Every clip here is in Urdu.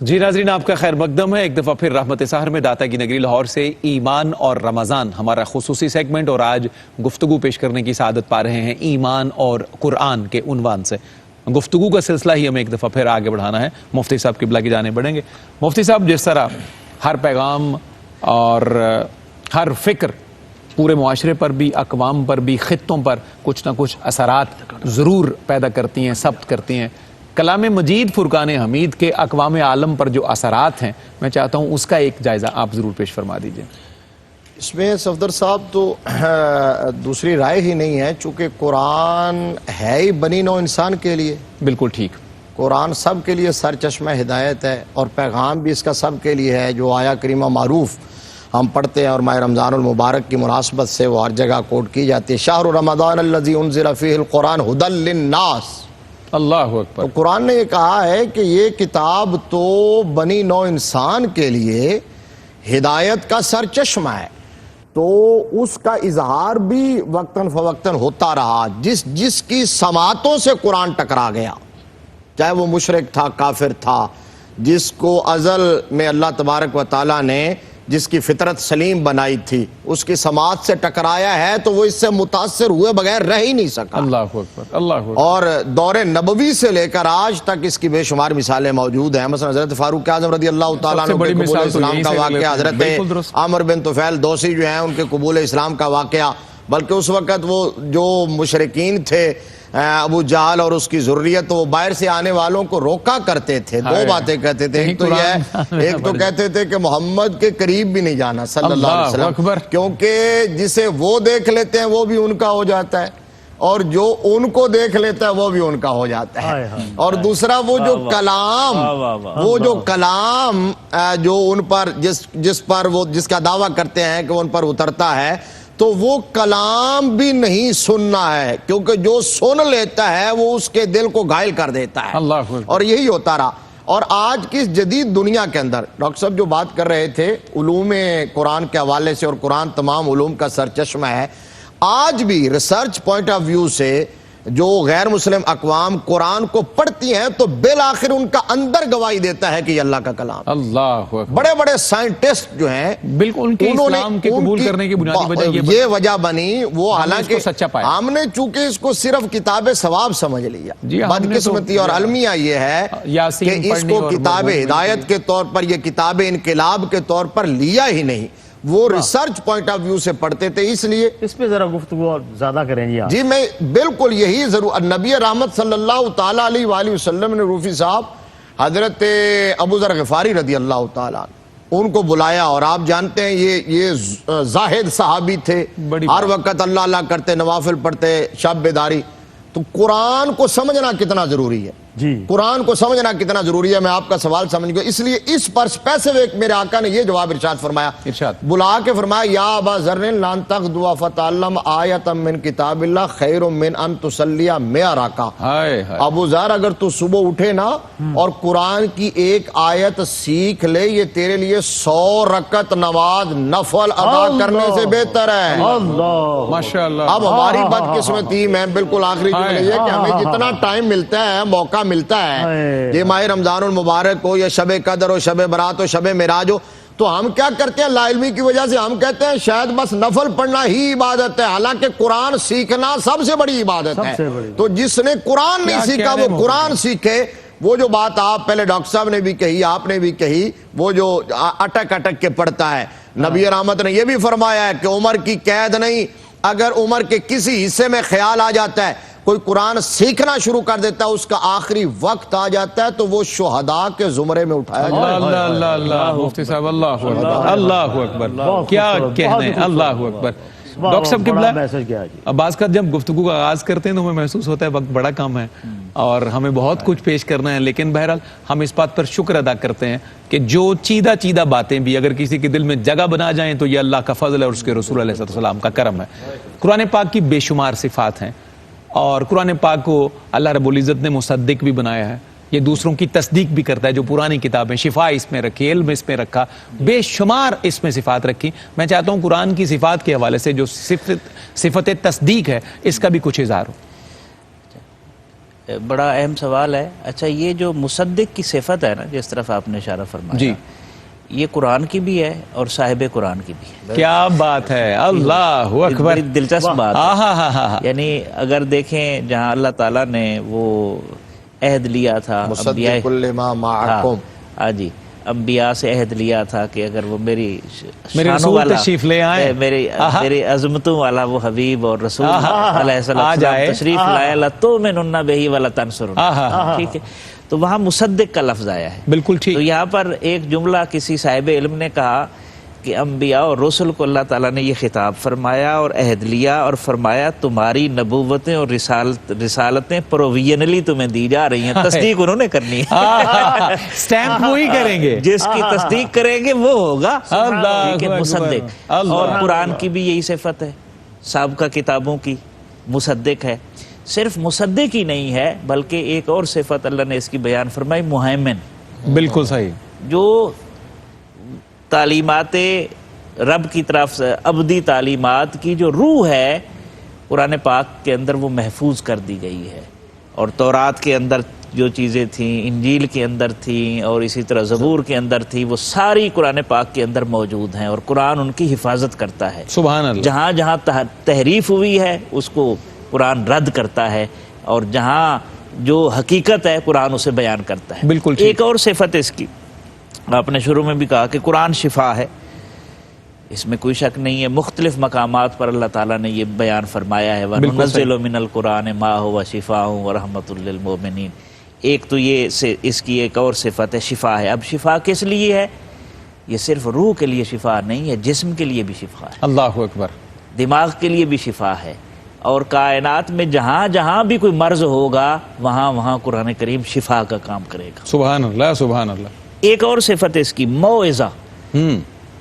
جی ناظرین، آپ کا خیر مقدم ہے ایک دفعہ پھر رحمت سحر میں داتا کی نگری لاہور سے ایمان اور رمضان ہمارا خصوصی سیگمنٹ، اور آج گفتگو پیش کرنے کی سعادت پا رہے ہیں ایمان اور قرآن کے عنوان سے۔ گفتگو کا سلسلہ ہی ہمیں ایک دفعہ پھر آگے بڑھانا ہے، مفتی صاحب قبلہ کی جانب بڑھیں گے۔ مفتی صاحب، جس طرح ہر پیغام اور ہر فکر پورے معاشرے پر بھی، اقوام پر بھی، خطوں پر کچھ نہ کچھ اثرات ضرور پیدا کرتی ہیں، ثبت کرتی ہیں، کلام مجید فرقان حمید کے اقوام عالم پر جو اثرات ہیں، میں چاہتا ہوں اس کا ایک جائزہ آپ ضرور پیش فرما دیجئے۔ اس میں صفدر صاحب تو دوسری رائے ہی نہیں ہے، چونکہ قرآن ہے ہی بنی نوع انسان کے لیے۔ بالکل ٹھیک۔ قرآن سب کے لیے سر چشمہ ہدایت ہے، اور پیغام بھی اس کا سب کے لیے ہے۔ جو آیا کریمہ معروف ہم پڑھتے ہیں اور ماہ رمضان المبارک کی مناسبت سے وہ ہر جگہ کوٹ کی جاتی ہے، شہر رمضان الذی انزل فیہ القرآن ھدی للناس۔ اللہ اکبر۔ تو قرآن نے یہ کہا ہے کہ یہ کتاب تو بنی نوع انسان کے لیے ہدایت کا سر چشمہ ہے، تو اس کا اظہار بھی وقتاً فوقتاً ہوتا رہا۔ جس کی سماعتوں سے قرآن ٹکرا گیا، چاہے وہ مشرک تھا، کافر تھا، جس کو ازل میں اللہ تبارک و تعالیٰ نے جس کی فطرت سلیم بنائی تھی، اس کی سماعت سے ٹکرایا ہے تو وہ اس سے متاثر ہوئے بغیر رہ ہی نہیں سکا۔ اللہ اکبر، اللہ اکبر۔ اور دور نبوی سے لے کر آج تک اس کی بے شمار مثالیں موجود ہیں۔ مثلا حضرت فاروق اعظم رضی اللہ تعالیٰ عنہ کے قبول اسلام کا واقعہ، حضرت عامر بن طفیل دوسی جو ہیں ان کے قبول اسلام کا واقعہ، بلکہ اس وقت وہ جو مشرکین تھے ابو جہل اور اس کی ذریت، وہ باہر سے آنے والوں کو روکا کرتے تھے، دو باتیں کہتے تھے۔ ایک تو کہتے تھے کہ محمد کے قریب بھی نہیں جانا صلی اللہ علیہ وسلم، کیونکہ جسے وہ دیکھ لیتے ہیں وہ بھی ان کا ہو جاتا ہے، اور جو ان کو دیکھ لیتا ہے وہ بھی ان کا ہو جاتا ہے۔ اور دوسرا وہ جو کلام جو ان پر جس کا دعویٰ کرتے ہیں کہ ان پر اترتا ہے، تو وہ کلام بھی نہیں سننا ہے، کیونکہ جو سن لیتا ہے وہ اس کے دل کو گھائل کر دیتا ہے۔ اور یہی ہوتا رہا۔ اور آج کی جدید دنیا کے اندر ڈاکٹر صاحب جو بات کر رہے تھے علوم قرآن کے حوالے سے، اور قرآن تمام علوم کا سرچشمہ ہے، آج بھی ریسرچ پوائنٹ آف ویو سے جو غیر مسلم اقوام قرآن کو پڑھتی ہیں تو بالآخر ان کا اندر گواہی دیتا ہے کہ یہ اللہ کا کلام ہے۔ اللہ بڑے بڑے سائنٹسٹ جو ہیں، بالکل ان کے اسلام کے قبول کرنے کی بنیادی وجہ یہ وجہ بنی، وہ حالانکہ ہم نے چونکہ اس کو صرف کتاب ثواب سمجھ لیا، بدقسمتی اور المیہ یہ ہے کہ اس کو کتاب ہدایت کے طور پر، یہ کتاب انقلاب کے طور پر لیا ہی نہیں، وہ ریسرچ پوائنٹ آف ویو سے پڑھتے تھے۔ اس لیے اس پہ ذرا گفتگو اور زیادہ کریں جی میں بالکل یہی ضرور نبی رحمت صلی اللہ تعالیٰ علیہ وآلہ وسلم نے روفی صاحب حضرت ابو ذر غفاری رضی اللہ تعالیٰ ان کو بلایا، اور آپ جانتے ہیں یہ زاہد صحابی تھے، ہر وقت اللہ اللہ کرتے، نوافل پڑھتے، شب بیداری۔ تو قرآن کو سمجھنا کتنا ضروری ہے، قرآن کو سمجھنا کتنا ضروری ہے، میں آپ کا سوال سمجھ گیا۔ اس لیے اس پر اسپیسیفک میرے آقا نے یہ جواب ارشاد فرمایا، بلا کے فرمایا، یا ابا ذر لن تغدوا فتعلم آیۃ من کتاب اللہ خیر من ان تصلی 100 رکعہ۔ ابو ذر، اگر تو صبح اٹھے نا اور قرآن کی ایک آیت سیکھ لے، یہ تیرے لیے 100 رکعت نماز نفل ادا کرنے سے بہتر ہے۔ ماشاءاللہ۔ اب ہماری بدقسمتی میں بالکل آخری جملہ یہ کہ ہمیں جتنا ٹائم ملتا ہے، موقع ملتا ہے، یہ ماہ رمضان المبارک ہو یا شب قدر ہو، شب برات ہو، شب معراج ہو، تو ہم کیا کرتے ہیں؟ لا علمی کی وجہ سے ہم کہتے ہیں شاید بس نفل پڑھنا ہی عبادت ہے، حالانکہ قرآن سیکھنا سب سے بڑی عبادت ہے۔ تو جس نے قرآن نہیں سیکھا وہ قرآن سیکھے۔ وہ جو بات آپ پہلے ڈاکٹر صاحب نے بھی کہی، آپ نے بھی کہی، وہ جو اٹک اٹک کے پڑھتا ہے، نبی رحمت نے یہ بھی فرمایا ہے کہ عمر کی قید نہیں، اگر عمر کے کسی حصے میں خیال آ جاتا ہے، کوئی قرآن سیکھنا شروع کر دیتا ہے، اس کا آخری وقت آ جاتا ہے تو وہ شہداء کے زمرے میں اٹھایا جاتا ہے۔ اللہ اللہ اللہ، مفتی صاحب اللہ اکبر، اللہ اکبر، کیا کہنے، اللہ اکبر۔ ڈاکٹر صاحب قبلہ، بعض کا جب گفتگو کا آغاز کرتے ہیں تو ہمیں محسوس ہوتا ہے وقت بڑا کم ہے اور ہمیں بہت کچھ پیش کرنا ہے، لیکن بہرحال ہم اس بات پر شکر ادا کرتے ہیں کہ جو چیدہ باتیں بھی اگر کسی کے دل میں جگہ بنا جائیں تو یہ اللہ کا فضل ہے اور اس کے رسول علیہ السلام کا کرم ہے۔ قرآن پاک کی بے شمار صفات ہیں، اور قرآن پاک کو اللہ رب العزت نے مصدق بھی بنایا ہے، یہ دوسروں کی تصدیق بھی کرتا ہے۔ جو پرانی کتابیں، شفا اس میں رکھی، علم اس میں رکھا، بے شمار اس میں صفات رکھی۔ میں چاہتا ہوں قرآن کی صفات کے حوالے سے جو صفت تصدیق ہے اس کا بھی کچھ اظہار ہو۔ بڑا اہم سوال ہے. اچھا یہ جو مصدق کی صفت ہے نا جس طرف آپ نے اشارہ فرمایا جی یہ قرآن کی بھی ہے اور صاحب قرآن کی بھی ہے. کیا بات ہے, اللہ اکبر, بڑی دلچسپ بات ہاں ہے. یعنی اگر دیکھیں جہاں اللہ تعالیٰ نے وہ عہد لیا تھا مصدق لما معکم, ہاں جی انبیاء سے عہد لیا تھا کہ اگر وہ میری شانوں رسول والا تشریف لے آئیں, میری عظمتوں والا وہ حبیب اور رسول علیہ السلام تشریف لائے لَتُؤْمِنُنَّ بِهِ وَلَتَنْصُرُنَّهُ, ٹھیک ہے. تو وہاں مصدق کا لفظ آیا ہے. بالکل ٹھیک. تو یہاں پر ایک جملہ کسی صاحب علم نے کہا کہ انبیاء اور رسل کو اللہ تعالیٰ نے یہ خطاب فرمایا اور عہد لیا اور فرمایا تمہاری نبوتیں اور رسالتیں پروویژنلی تمہیں دی جا رہی ہیں, تصدیق انہوں نے کرنی ہے, سٹیمپ وہی کریں گے, جس کی تصدیق کریں گے وہ ہوگا مصدق. اور قرآن کی بھی یہی صفت ہے, سابقہ کتابوں کی مصدق ہے. صرف مصدق ہی نہیں ہے بلکہ ایک اور صفت اللہ نے اس کی بیان فرمائی, مہیمن. بالکل صحیح. جو تعلیمات رب کی طرف سے ابدی تعلیمات کی جو روح ہے قرآن پاک کے اندر وہ محفوظ کر دی گئی ہے. اور تورات کے اندر جو چیزیں تھیں, انجیل کے اندر تھیں, اور اسی طرح زبور کے اندر تھی, وہ ساری قرآن پاک کے اندر موجود ہیں اور قرآن ان کی حفاظت کرتا ہے. سبحان اللہ. جہاں جہاں تحریف ہوئی ہے اس کو قرآن رد کرتا ہے, اور جہاں جو حقیقت ہے قرآن اسے بیان کرتا ہے. بالکل ٹھیک. ایک اور صفت اس کی آپ نے شروع میں بھی کہا کہ قرآن شفا ہے, اس میں کوئی شک نہیں ہے. مختلف مقامات پر اللہ تعالیٰ نے یہ بیان فرمایا ہے وَنُنَزِّلُ مِنَ الْقُرْآنِ مَا هُوَ شِفَاءٌ وَرَحْمَةٌ لِّلْمُؤْمِنِينَ. ایک تو یہ اس کی ایک اور صفت ہے شفا ہے. اب شفا کس لیے ہے؟ یہ صرف روح کے لیے شفا نہیں ہے, جسم کے لیے بھی شفا ہے, اللہ اکبر, دماغ کے لیے بھی شفا ہے. اور کائنات میں جہاں جہاں بھی کوئی مرض ہوگا وہاں وہاں قرآن کریم شفا کا کام کرے گا. سبحان اللہ سبحان اللہ. ایک اور صفت اس کی موعظہ,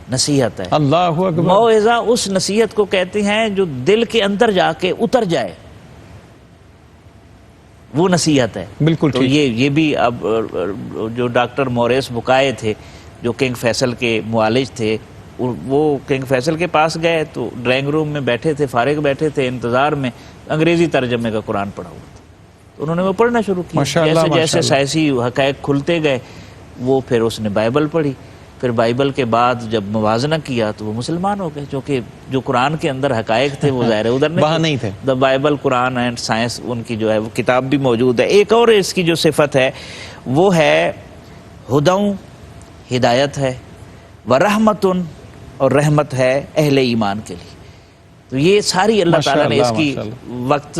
نصیحت ہے. اللہ اکبر. موعظہ اس نصیحت کو کہتے ہیں جو دل کے اندر جا کے اتر جائے, وہ نصیحت ہے. بالکل تو ٹھیک. یہ بھی اب جو ڈاکٹر موریس بکائے تھے جو کنگ فیصل کے معالج تھے, وہ کنگ فیصل کے پاس گئے تو ڈرائنگ روم میں بیٹھے تھے, فارغ بیٹھے تھے انتظار میں, انگریزی ترجمے کا قرآن پڑھا ہوا تھا. تو انہوں نے وہ پڑھنا شروع کیا. جیسے جیسے سائنسی حقائق کھلتے گئے وہ پھر اس نے بائبل پڑھی. پھر بائبل کے بعد جب موازنہ کیا تو وہ مسلمان ہو گئے, کیونکہ جو قرآن کے اندر حقائق تھے وہ ظاہر ادھر نہیں تھے. The Bible, Quran and science, ان کی جو ہے وہ کتاب بھی موجود ہے. ایک اور اس کی جو صفت ہے وہ ہے ہدیٰ, ہدایت ہے, ورحمتن, اور رحمت ہے اہل ایمان کے لیے. تو یہ ساری اللہ تعالیٰ نے اس کی وقت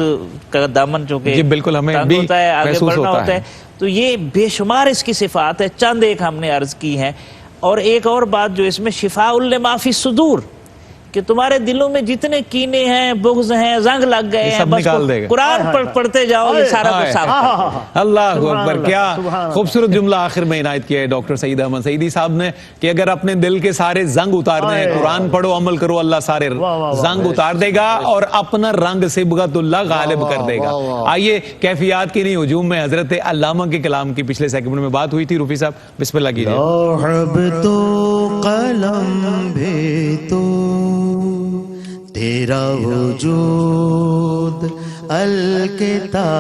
کا دامن چونکہ بالکل ہمیں تنگ ہوتا ہے, آگے بڑھنا ہوتا ہے, تو یہ بے شمار اس کی صفات ہے. چند ایک ہم نے عرض کی ہیں. اور ایک اور بات جو اس میں شفاء لما فی الصدور, کہ تمہارے دلوں میں جتنے کینے ہیں, بغض ہیں, زنگ لگ گئے ہیں, بس قرآن پڑھتے جاؤ, یہ سارا کچھ صاف. اللہ اکبر. کیا خوبصورت جملہ آخر میں عنایت کیا ہے ڈاکٹر سعید احمد سعیدی صاحب نے کہ اگر اپنے دل کے سارے زنگ اتارنے ہیں, قرآن پڑھو, عمل کرو, اللہ سارے زنگ اتار دے گا اور اپنا رنگ صبغت اللہ غالب کر دے گا. آئیے کیفیات کی نہیں ہجوم میں حضرت علامہ کے کلام کی پچھلے سیگمنٹ میں بات ہوئی تھی. رفیع صاحب بسم اللہ کیجیے. لوح تو قلم بھی تو تیرا وجود الکتاب,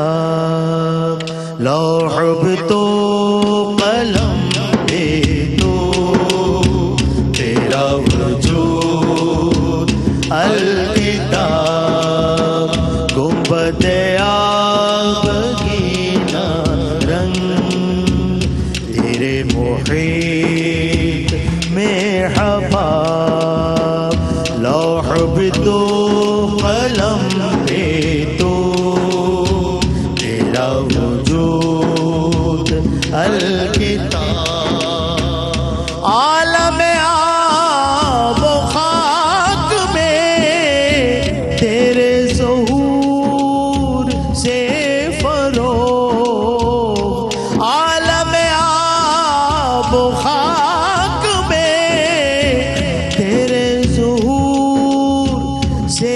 لوح تو قلم بھی تو تیرا وجود الکتاب, گنبد آبگینہ رنگ تیرے محیط میں حباب, لوح بھی تو قلم بھی تو تیرا وجود الکتاب, عالم آب و خاک میں تیرے ظہور سے فروغ, عالم آب و خاک میں تیرے ظہور سے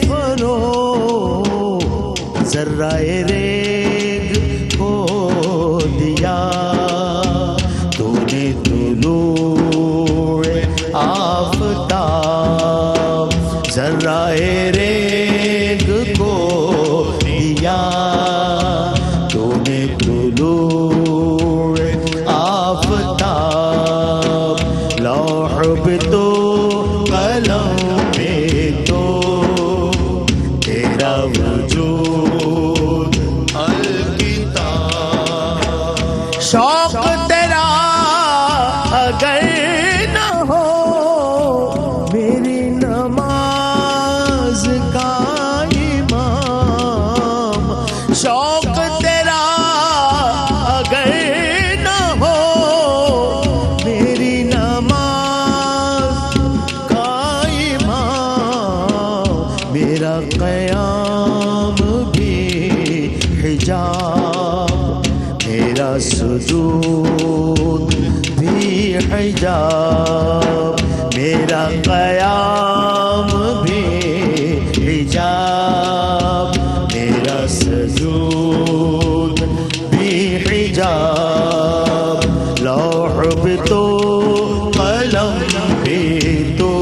فروغ, ذرہ ریگ کو دیا تو نے طلوع آفتاب, ذرہ ریگ کو دیا قلم میں تو تیرا وجود الکتاب شوق تیرا اگر نہ ہو میری نماز کا امام شوق تیرا اگر نہ ہو میری نماز کا امام میرا قیام بھی حجاب میرا سجود بھی حجاب میرا قیام بھی حجاب میرا سجود بھی حجاب لوح بھی تو قلم بھی تو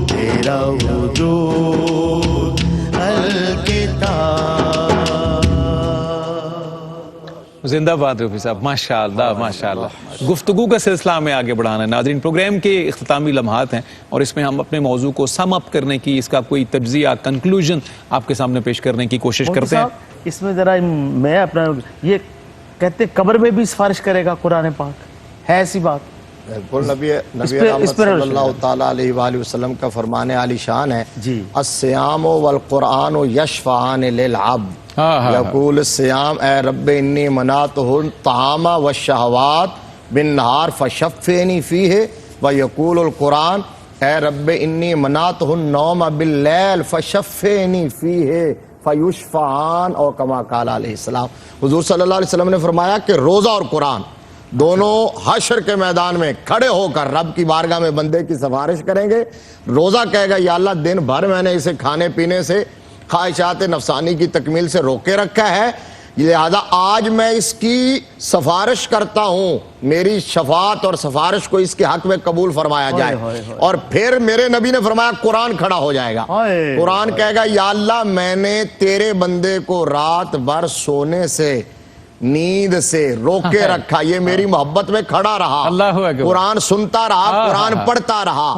تیرا وجود الکتاب زندہ باد رفیع صاحب، ماشاءاللہ ماشاءاللہ. گفتگو کا سلسلہ ہمیں آگے بڑھانا ہے. ناظرین، پروگرام کے اختتامی لمحات ہیں اور اس میں ہم اپنے موضوع کو سم اپ کرنے کی، اس کا کوئی تجزیہ کنکلوژن آپ کے سامنے پیش کرنے کی کوشش کرتے ہیں. اس میں ذرا میں اپنا یہ کہتے قبر میں بھی سفارش کرے گا قرآن پاک، ہے ایسی بات؟ بالکل. نبی رحمت صلی اللہ تعالیٰ علیہ وآلہ وسلم کا فرمان عالی شان ہے جی الصیام والقرآن یشفعان للعبد. یقول الصیام اے رب انی منعتہ الطعام والشہوات بالنہار فشفعنی فیہ ویقول القرآن اے رب انی منعتہ النوم باللیل فشفعنی فیہ فیشفعان او کما قال علیہ السلام. حضور صلی اللہ علیہ وسلم نے فرمایا کہ روزہ اور قرآن دونوں حشر کے میدان میں کھڑے ہو کر رب کی بارگاہ میں بندے کی سفارش کریں گے. روزہ کہے گا یا اللہ دن بھر میں نے اسے کھانے پینے سے، خواہشات نفسانی کی تکمیل سے روکے رکھا ہے، لہذا آج میں اس کی سفارش کرتا ہوں، میری شفاعت اور سفارش کو اس کے حق میں قبول فرمایا جائے. اور پھر میرے نبی نے فرمایا قرآن کھڑا ہو جائے گا. قرآن کہے گا یا اللہ میں نے تیرے بندے کو رات بھر سونے سے، نیند سے روکے رکھا، یہ میری محبت میں کھڑا رہا، قرآن سنتا رہا، قرآن پڑھتا رہا.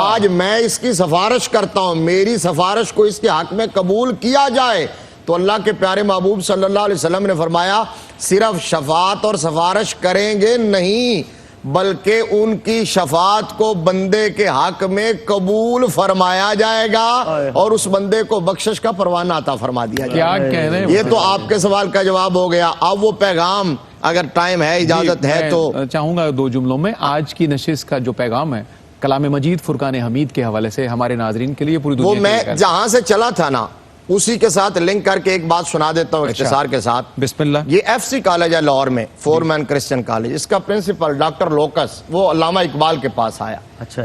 آج میں اس کی سفارش کرتا ہوں، میری سفارش کو اس کے حق میں قبول کیا جائے. تو اللہ کے پیارے محبوب صلی اللہ علیہ وسلم نے فرمایا صرف شفاعت اور سفارش کریں گے نہیں، بلکہ ان کی شفاعت کو بندے کے حق میں قبول فرمایا جائے گا اور اس بندے کو بخشش کا پروانہ عطا فرما دیا جائے گا. یہ تو آپ کے سوال کا جواب ہو گیا. اب وہ پیغام اگر ٹائم ہے، اجازت ہے تو چاہوں گا 2 جملوں میں آج کی نشست کا جو پیغام ہے کلام مجید فرقان حمید کے حوالے سے ہمارے ناظرین کے لیے پوری دنیا وہ میں جہاں سے چلا تھا نا اسی کے ساتھ لنک کر کے ایک بات سنا دیتا ہوں اختصار کے ساتھ. بسم اللہ. یہ ایف سی کالج ہے لاہور میں، فورمین کرسچن کالج. اس کا پرنسپل ڈاکٹر لوکس وہ علامہ اقبال کے پاس آیا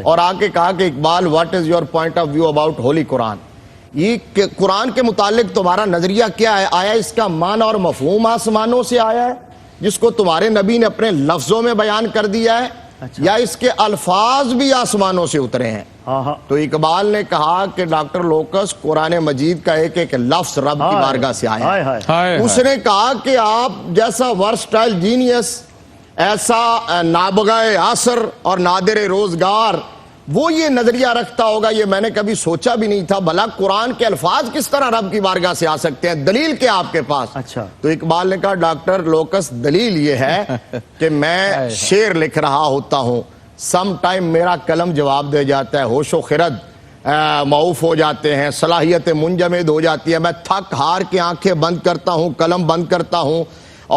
اور آ کے کہا کہ Iqbal what is your point of view about holy Quran? یہ قرآن کے متعلق تمہارا نظریہ کیا ہے؟ آیا اس کا معنی اور مفہوم آسمانوں سے آیا ہے جس کو تمہارے نبی نے اپنے لفظوں میں بیان کر دیا ہے، یا اس کے الفاظ بھی آسمانوں سے اترے ہیں؟ تو اقبال نے کہا کہ ڈاکٹر لوکس قرآن مجید کا ایک ایک لفظ رب کی بارگاہ سے آیا ہے. اس نے کہا کہ آپ جیسا ورسٹائل جینیس، ایسا نابغہ عصر اور نادر روزگار وہ یہ نظریہ رکھتا ہوگا، یہ میں نے کبھی سوچا بھی نہیں تھا. بھلا قرآن کے الفاظ کس طرح رب کی بارگاہ سے آ سکتے ہیں؟ دلیل کیا آپ کے پاس؟ تو اقبال نے کہا ڈاکٹر لوکس دلیل یہ ہے کہ میں شعر لکھ رہا ہوتا ہوں، سم ٹائم میرا قلم جواب دے جاتا ہے، ہوش و خرد معوف ہو جاتے ہیں، صلاحیت منجمد ہو جاتی ہے، میں تھک ہار کے آنکھیں بند کرتا ہوں، قلم بند کرتا ہوں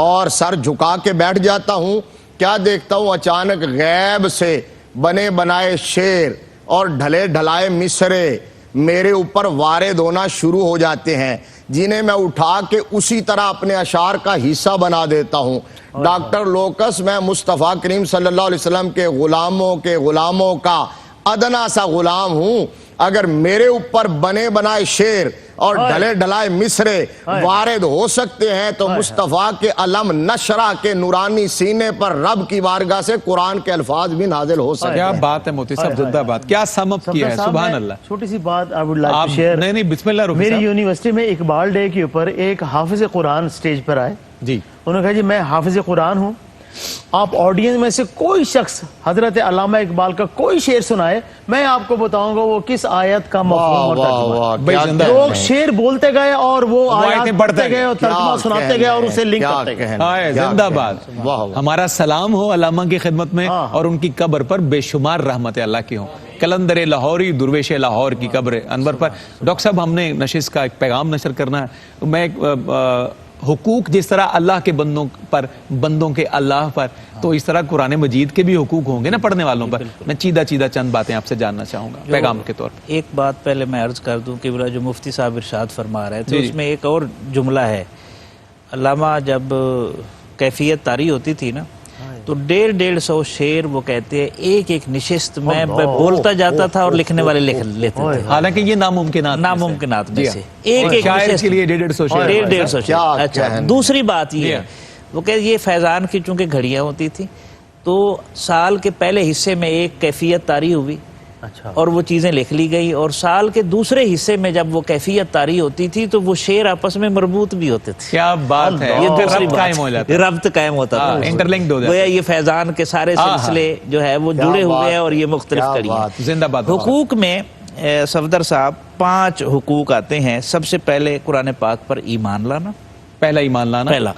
اور سر جھکا کے بیٹھ جاتا ہوں. کیا دیکھتا ہوں؟ اچانک غیب سے بنے بنائے شعر اور ڈھلے ڈھلائے مصرے میرے اوپر وارد ہونا شروع ہو جاتے ہیں، جنہیں میں اٹھا کے اسی طرح اپنے اشعار کا حصہ بنا دیتا ہوں. ڈاکٹر لوکس میں مصطفیٰ کریم صلی اللہ علیہ وسلم کے غلاموں کا ادنا سا غلام ہوں. اگر میرے اوپر بنے بنائے شعر اور ڈھلے ڈھلائے مصرے وارد ہو سکتے ہیں تو مصطفیٰ کے علم نشرہ کے نورانی سینے پر رب کی بارگاہ سے قرآن کے الفاظ بھی نازل ہو سکتے ہیں. کیا بات ہے موتی صاحب، زندہ بات. کیا سم اپ کیا ہے، سبحان اللہ. چھوٹی سی بات I would like to share. نہیں بسم اللہ. میری یونیورسٹی میں اقبال ڈے کے اوپر ایک حافظ قرآن سٹیج پر آئے جی. انہوں نے کہا جی میں حافظ قرآن ہوں آپ آڈینس میں سے کوئی شخص حضرت علامہ اقبال کا کوئی شعر سنائے, میں آپ کو بتاؤں گا وہ کس آیت کا مفہوم اور ترجمہ. بھائی زندہ لوگ شعر بولتے گئے اور وہ آیتیں آیات پڑھتے پڑھتے گئے اور ترجمہ سناتے گئے اور اسے لنک کرتے گئے. آئے زندہ باد. ہمارا سلام ہو علامہ کی خدمت میں اور ان کی قبر پر بے شمار رحمت اللہ کی ہوں. کلندر لاہوری درویش لاہور کی قبر انور پر. ڈاکٹر صاحب ہم نے نشست کا ایک پیغام نشر کرنا ہے. میں حقوق جس طرح اللہ کے بندوں پر, بندوں کے اللہ پر, تو اس طرح قرآن مجید کے بھی حقوق ہوں گے نا پڑھنے والوں پر. میں چیدہ چند باتیں آپ سے جاننا چاہوں گا پیغام کے طور پر. ایک بات پہلے میں عرض کر دوں کہ جو مفتی صاحب ارشاد فرما رہے تھے اس میں ایک اور جملہ ہے. علامہ جب کیفیت طاری ہوتی تھی نا تو 150 شعر وہ کہتے ہیں ایک ایک نشست میں بولتا جاتا تھا اور لکھنے والے لکھ لیتے تھے. حالانکہ یہ ناممکنات میں سے ایک ایک شاعر کے لیے 150 شعر. 150 شعر. اچھا, دوسری بات یہ ہے وہ کہ یہ فیضان کی چونکہ گھڑیاں ہوتی تھی تو سال کے پہلے حصے میں ایک کیفیت طاری ہوئی اور وہ چیزیں لکھ لی گئی, اور سال کے دوسرے حصے میں جب وہ کیفیت طاری ہوتی تھی تو وہ شعر آپس میں مربوط بھی ہوتے تھے. کیا بات ہے, یہ دوسری قائم ہو جاتا بات, ربط قائم ہوتا تھا, انٹرلنکڈ ہو جاتا. گویا یہ فیضان کے سارے سلسلے جو ہے وہ جڑے ہوئے ہیں اور یہ مختلف کڑیاں. زندہ باد. حقوق میں صفدر صاحب 5 حقوق آتے ہیں. سب سے پہلے قرآن پاک پر ایمان لانا, پہلا ایمان لانا, پہلا.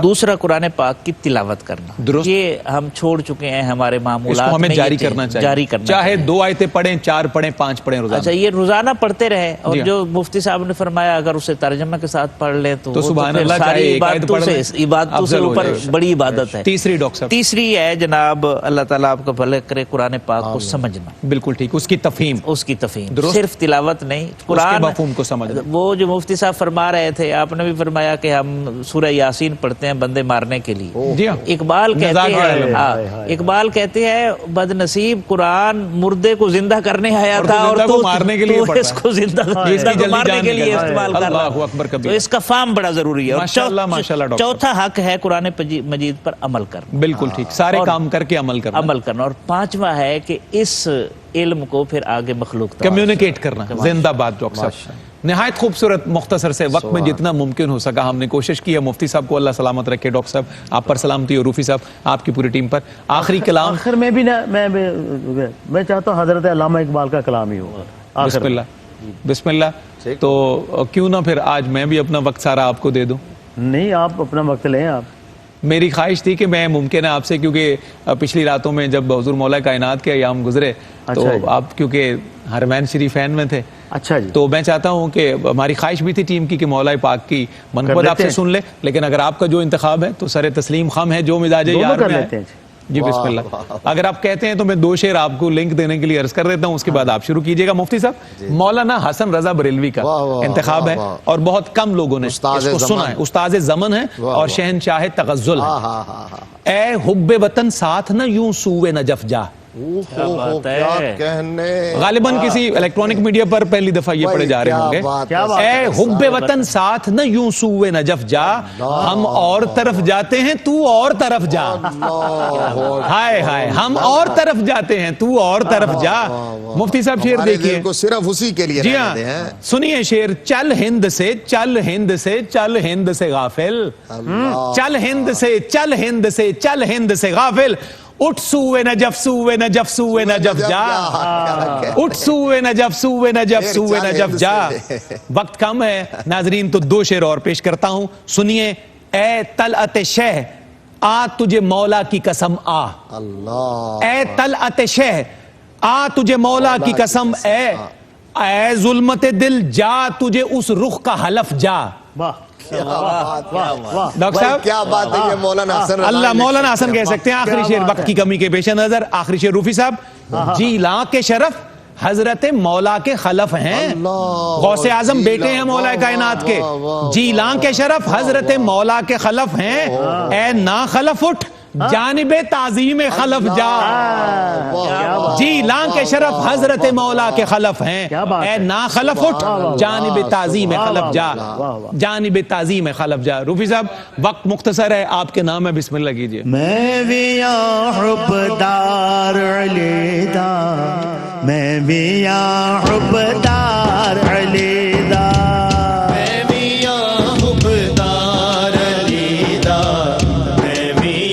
دوسرا قرآن پاک کی تلاوت کرنا. درست. یہ ہم چھوڑ چکے ہیں ہمارے معمولات اس کو ہمیں میں, جاری کرنا چاہیے. جاری کرنا چاہے 2 آیتیں پڑھیں, 4 پڑھیں, 5 پڑھیں روزانہ. اچھا, یہ روزانہ پڑھتے رہے. اور جو مفتی صاحب نے فرمایا اگر اسے ترجمہ کے ساتھ پڑھ لیں تو سبحان پھر اللہ, چاہے ساری ایک آیت پڑھ لیں, عبادتوں سے اوپر بڑی عبادت ہے. تیسری ڈاکٹر صاحب, تیسری ہے جناب اللہ تعالیٰ آپ کا بھلے کرے قرآن پاک کو سمجھنا. بالکل ٹھیک, اس کی تفہیم, اس کی تفہیم, صرف تلاوت نہیں, قرآن مفہوم کو سمجھنا. وہ جو مفتی صاحب فرما رہے تھے, آپ نے بھی فرمایا کہ ہم سورہ یاسین پڑھتے ہیں بندے مارنے کے لیے. جی ہاں, اقبال کہتے ہیں بد نصیب قرآن مردے کو زندہ کرنے آیا تھا اور تو مارنے کے لیے اس کو زندہ مارنے کے لیے استعمال کر رہا ہے. تو اس کا فہم بڑا ضروری ہے. اور چوتھا حق ہے قرآن مجید پر عمل کرنا. بالکل ٹھیک, سارے کام کر کے عمل کرنا. اور 5واں ہے کہ اس علم کو پھر آگے مخلوق کمیونیکیٹ کرنا. زندہ باد ڈاکٹر صاحب, نہایت خوبصورت. مختصر سے وقت میں جتنا ممکن ہو سکا ہم نے کوشش کی ہے. مفتی صاحب کو اللہ سلامت رکھے. ڈاکٹر صاحب آپ پر سلامتی, اور روفی صاحب آپ کی پوری ٹیم پر. آخری کلام آخر میں بھی میں چاہتا ہوں حضرت علامہ اقبال کا کلام ہی ہوگا. بسم اللہ, بسم اللہ. تو کیوں نہ پھر آج میں بھی اپنا وقت سارا آپ کو دے دوں. نہیں, آپ اپنا وقت لیں. آپ, میری خواہش تھی کہ میں ممکن ہے آپ سے, کیونکہ پچھلی راتوں میں جب حضور مولا کائنات کے ایام گزرے تو آپ کیونکہ حرمین شریفین میں تھے, اچھا جی, تو میں چاہتا ہوں کہ ہماری خواہش بھی تھی ٹیم کی کہ مولا پاک کی منقبت آپ سے سن لے, لیکن اگر آپ کا جو انتخاب ہے تو سر تسلیم خم ہے جو مزاج یار میں ہے. جی بسم اللہ. اگر آپ کہتے ہیں تو میں 2 شعر آپ کو لنک دینے کے لیے عرض کر دیتا ہوں, اس کے بعد آپ شروع کیجئے گا. مفتی صاحب, مولانا حسن رضا بریلوی کا انتخاب ہے اور بہت کم لوگوں نے اس کو سنا ہے. استاذ زمن ہے اور شہنشاہ تغزل ہے. اے حب وطن ساتھ نہ یوں سوئے نجف جا. غالباً کسی الیکٹرانک میڈیا پر پہلی دفعہ یہ پڑھے جا رہے ہوں گے. اے حب وطن ساتھ نہ یوں سوئے نجف جا, ہم اور طرف جاتے ہیں تو اور طرف جا. ہائے ہائے, ہم اور طرف جاتے ہیں تو اور طرف جا. مفتی صاحب شعر دیکھیے, صرف اسی کے لیے. جی ہاں, سنیے شعر. چل ہند سے, چل ہند سے, چل ہند سے غافل, چل ہند سے, چل ہند سے, چل ہند سے غافل. اٹھ سوئے نجف, سوئے نجف, سوئے نجف جا. اٹھ سوئے نجف, سوئے نجف, سوئے نجف جا. وقت کم ہے ناظرین, تو 2 شعر اور پیش کرتا ہوں, سنیے. اے طلعت شہ آ تجھے مولا کی قسم آ. اے طلعت شہ آ تجھے مولا کی قسم, اے ظلمت دل جا تجھے اس رخ کا حلف جا. ڈاکٹر صاحب کیا بات ہے یہ مولانا حسن, اللہ مولانا حسن کہہ سکتے ہیں. آخری شعر وقت کی کمی کے پیش نظر, آخری شعر روفی صاحب. جیلاں کے شرف حضرت مولا کے خلف ہیں, غوث اعظم بیٹے ہیں مولا کائنات کے. جیلاں کے شرف حضرت مولا کے خلف ہیں, اے نا خلف اٹھ جانب تعظیم خلف جا. جیلاں کے شرف حضرت مولا کے خلف ہیں, اے نا خلف اٹھ جانب تعظیم خلف جا. جانب تعظیم خلف جا. روفی صاحب وقت مختصر ہے, آپ کے نام ہے, بسم اللہ کیجئے. میں بھی حبدار علی دا, میں بھی حبدار علی دا, میں بھی حبدار علی دا, میں بھی